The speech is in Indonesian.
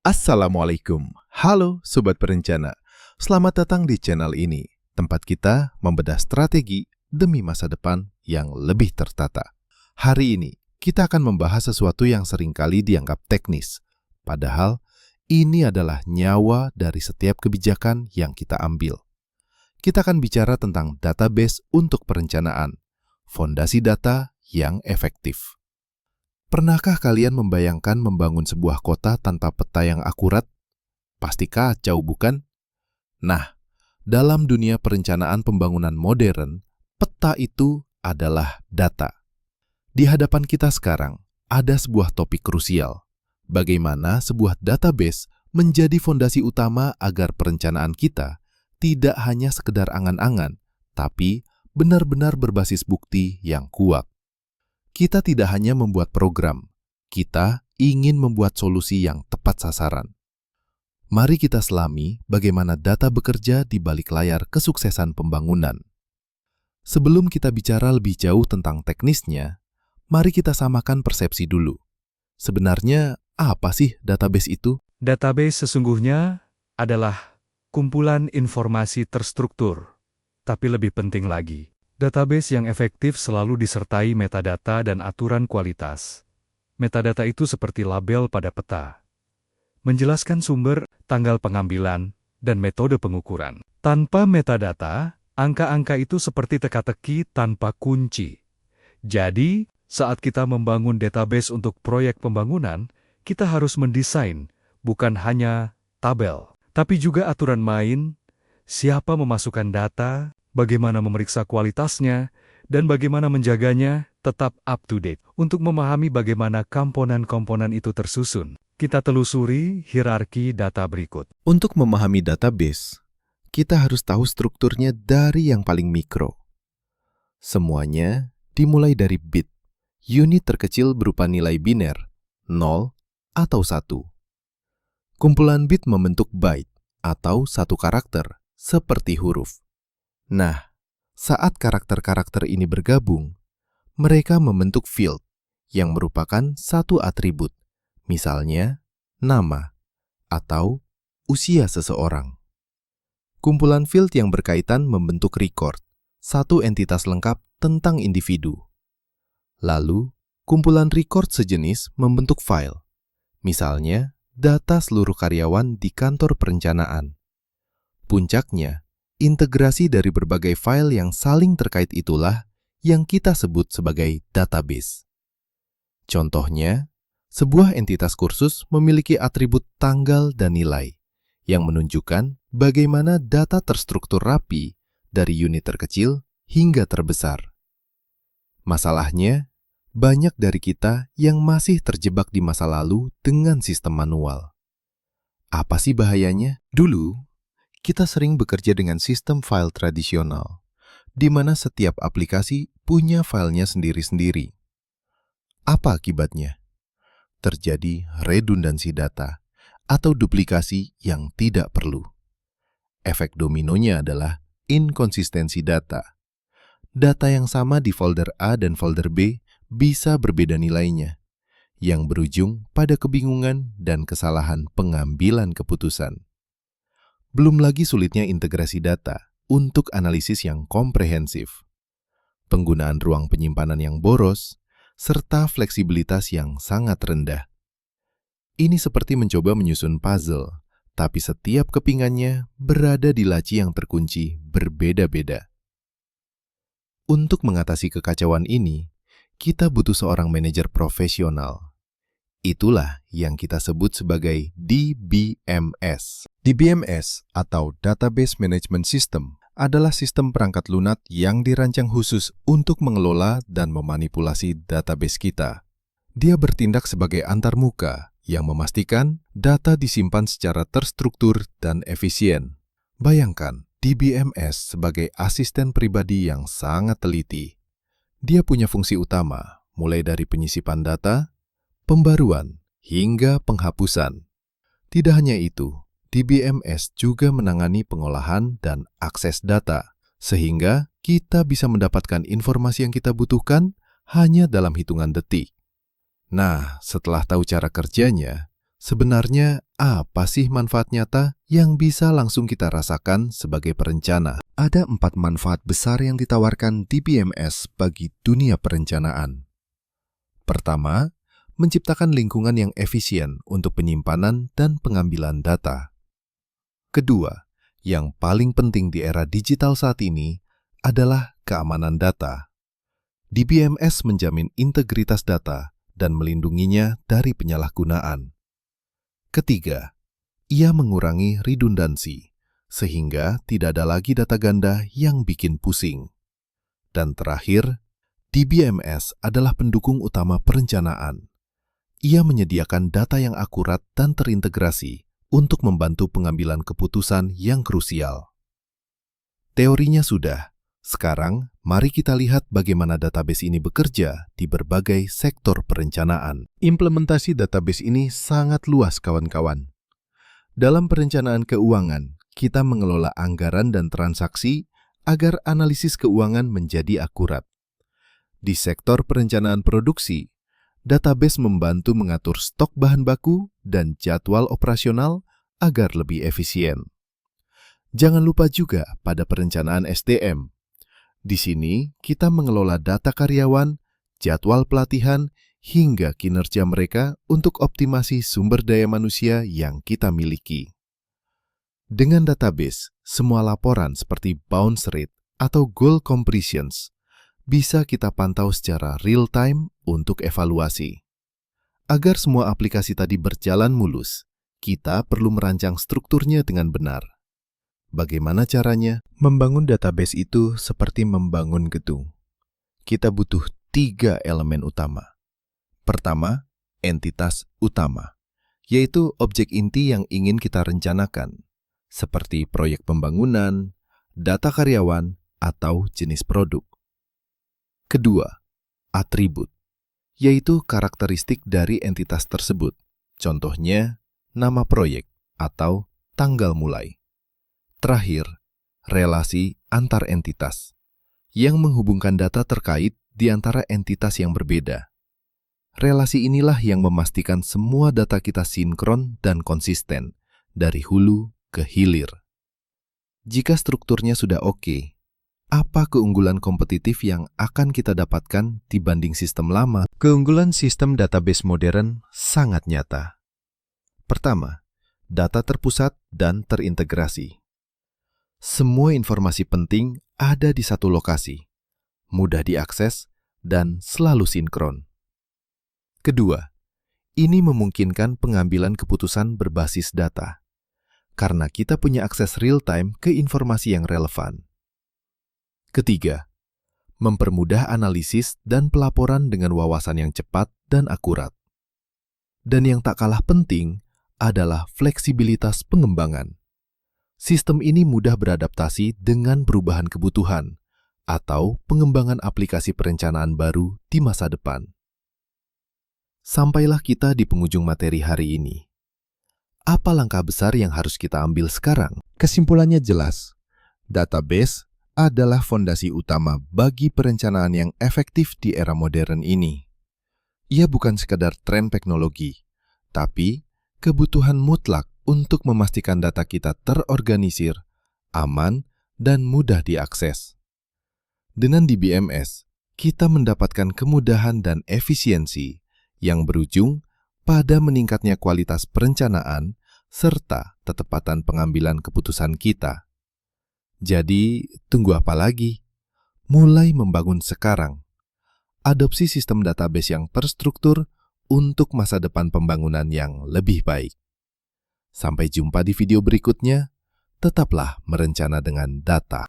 Assalamualaikum. Halo Sobat Perencana. Selamat datang di channel ini, tempat kita membedah strategi demi masa depan yang lebih tertata. Hari ini, kita akan membahas sesuatu yang seringkali dianggap teknis. Padahal, ini adalah nyawa dari setiap kebijakan yang kita ambil. Kita akan bicara tentang database untuk perencanaan, fondasi data yang efektif. Pernahkah kalian membayangkan membangun sebuah kota tanpa peta yang akurat? Pasti kacau, bukan? Nah, dalam dunia perencanaan pembangunan modern, peta itu adalah data. Di hadapan kita sekarang, ada sebuah topik krusial. Bagaimana sebuah database menjadi fondasi utama agar perencanaan kita tidak hanya sekedar angan-angan, tapi benar-benar berbasis bukti yang kuat. Kita tidak hanya membuat program, kita ingin membuat solusi yang tepat sasaran. Mari kita selami bagaimana data bekerja di balik layar kesuksesan pembangunan. Sebelum kita bicara lebih jauh tentang teknisnya, mari kita samakan persepsi dulu. Sebenarnya, apa sih database itu? Database sesungguhnya adalah kumpulan informasi terstruktur, tapi lebih penting lagi, database yang efektif selalu disertai metadata dan aturan kualitas. Metadata itu seperti label pada peta, menjelaskan sumber, tanggal pengambilan, dan metode pengukuran. Tanpa metadata, angka-angka itu seperti teka-teki tanpa kunci. Jadi, saat kita membangun database untuk proyek pembangunan, kita harus mendesain bukan hanya tabel, tapi juga aturan main, siapa memasukkan data, bagaimana memeriksa kualitasnya, dan bagaimana menjaganya tetap up-to-date. Untuk memahami bagaimana komponen-komponen itu tersusun, kita telusuri hierarki data berikut. Untuk memahami database, kita harus tahu strukturnya dari yang paling mikro. Semuanya dimulai dari bit, unit terkecil berupa nilai biner, 0 atau 1. Kumpulan bit membentuk byte atau satu karakter, seperti huruf. Nah, saat karakter-karakter ini bergabung, mereka membentuk field yang merupakan satu atribut, misalnya nama atau usia seseorang. Kumpulan field yang berkaitan membentuk record, satu entitas lengkap tentang individu. Lalu, kumpulan record sejenis membentuk file, misalnya data seluruh karyawan di kantor perencanaan. Puncaknya, integrasi dari berbagai file yang saling terkait itulah yang kita sebut sebagai database. Contohnya, sebuah entitas kursus memiliki atribut tanggal dan nilai yang menunjukkan bagaimana data terstruktur rapi dari unit terkecil hingga terbesar. Masalahnya, banyak dari kita yang masih terjebak di masa lalu dengan sistem manual. Apa sih bahayanya? Dulu, kita sering bekerja dengan sistem file tradisional, di mana setiap aplikasi punya filenya sendiri-sendiri. Apa akibatnya? Terjadi redundansi data atau duplikasi yang tidak perlu. Efek dominonya adalah inkonsistensi data. Data yang sama di folder A dan folder B bisa berbeda nilainya, yang berujung pada kebingungan dan kesalahan pengambilan keputusan. Belum lagi sulitnya integrasi data untuk analisis yang komprehensif, penggunaan ruang penyimpanan yang boros, serta fleksibilitas yang sangat rendah. Ini seperti mencoba menyusun puzzle, tapi setiap kepingannya berada di laci yang terkunci berbeda-beda. Untuk mengatasi kekacauan ini, kita butuh seorang manajer profesional. Itulah yang kita sebut sebagai DBMS. DBMS atau Database Management System adalah sistem perangkat lunak yang dirancang khusus untuk mengelola dan memanipulasi database kita. Dia bertindak sebagai antarmuka yang memastikan data disimpan secara terstruktur dan efisien. Bayangkan DBMS sebagai asisten pribadi yang sangat teliti. Dia punya fungsi utama, mulai dari penyisipan data, pembaruan, hingga penghapusan. Tidak hanya itu, DBMS juga menangani pengolahan dan akses data, sehingga kita bisa mendapatkan informasi yang kita butuhkan hanya dalam hitungan detik. Nah, setelah tahu cara kerjanya, sebenarnya Apa sih manfaat nyata yang bisa langsung kita rasakan sebagai perencana? Ada 4 manfaat besar yang ditawarkan DBMS bagi dunia perencanaan. Pertama, menciptakan lingkungan yang efisien untuk penyimpanan dan pengambilan data. Kedua, yang paling penting di era digital saat ini adalah keamanan data. DBMS menjamin integritas data dan melindunginya dari penyalahgunaan. Ketiga, ia mengurangi redundansi, sehingga tidak ada lagi data ganda yang bikin pusing. Dan terakhir, DBMS adalah pendukung utama perencanaan. Ia menyediakan data yang akurat dan terintegrasi untuk membantu pengambilan keputusan yang krusial. Teorinya sudah, sekarang mari kita lihat bagaimana database ini bekerja di berbagai sektor perencanaan. Implementasi database ini sangat luas, kawan-kawan. Dalam perencanaan keuangan, kita mengelola anggaran dan transaksi agar analisis keuangan menjadi akurat. Di sektor perencanaan produksi, database membantu mengatur stok bahan baku dan jadwal operasional agar lebih efisien. Jangan lupa juga pada perencanaan SDM. Di sini, kita mengelola data karyawan, jadwal pelatihan, hingga kinerja mereka untuk optimasi sumber daya manusia yang kita miliki. Dengan database, semua laporan seperti bounce rate atau goal completions bisa kita pantau secara real-time untuk evaluasi. Agar semua aplikasi tadi berjalan mulus, kita perlu merancang strukturnya dengan benar. Bagaimana caranya? Membangun database itu seperti membangun gedung. Kita butuh 3 elemen utama. Pertama, entitas utama, yaitu objek inti yang ingin kita rencanakan, seperti proyek pembangunan, data karyawan, atau jenis produk. Kedua, atribut, yaitu karakteristik dari entitas tersebut, contohnya nama proyek atau tanggal mulai. Terakhir, relasi antar entitas, yang menghubungkan data terkait di antara entitas yang berbeda. Relasi inilah yang memastikan semua data kita sinkron dan konsisten, dari hulu ke hilir. Jika strukturnya sudah oke, apa keunggulan kompetitif yang akan kita dapatkan dibanding sistem lama? Keunggulan sistem database modern sangat nyata. Pertama, data terpusat dan terintegrasi. Semua informasi penting ada di satu lokasi, mudah diakses, dan selalu sinkron. Kedua, ini memungkinkan pengambilan keputusan berbasis data, karena kita punya akses real-time ke informasi yang relevan. Ketiga, mempermudah analisis dan pelaporan dengan wawasan yang cepat dan akurat. Dan yang tak kalah penting adalah fleksibilitas pengembangan. Sistem ini mudah beradaptasi dengan perubahan kebutuhan atau pengembangan aplikasi perencanaan baru di masa depan. Sampailah kita di penghujung materi hari ini. Apa langkah besar yang harus kita ambil sekarang? Kesimpulannya jelas, database adalah fondasi utama bagi perencanaan yang efektif di era modern ini. Ia bukan sekadar tren teknologi, tapi kebutuhan mutlak untuk memastikan data kita terorganisir, aman, dan mudah diakses. Dengan DBMS, kita mendapatkan kemudahan dan efisiensi yang berujung pada meningkatnya kualitas perencanaan serta ketepatan pengambilan keputusan kita. Jadi, tunggu apa lagi? Mulai membangun sekarang. Adopsi sistem database yang terstruktur untuk masa depan pembangunan yang lebih baik. Sampai jumpa di video berikutnya. Tetaplah merencana dengan data.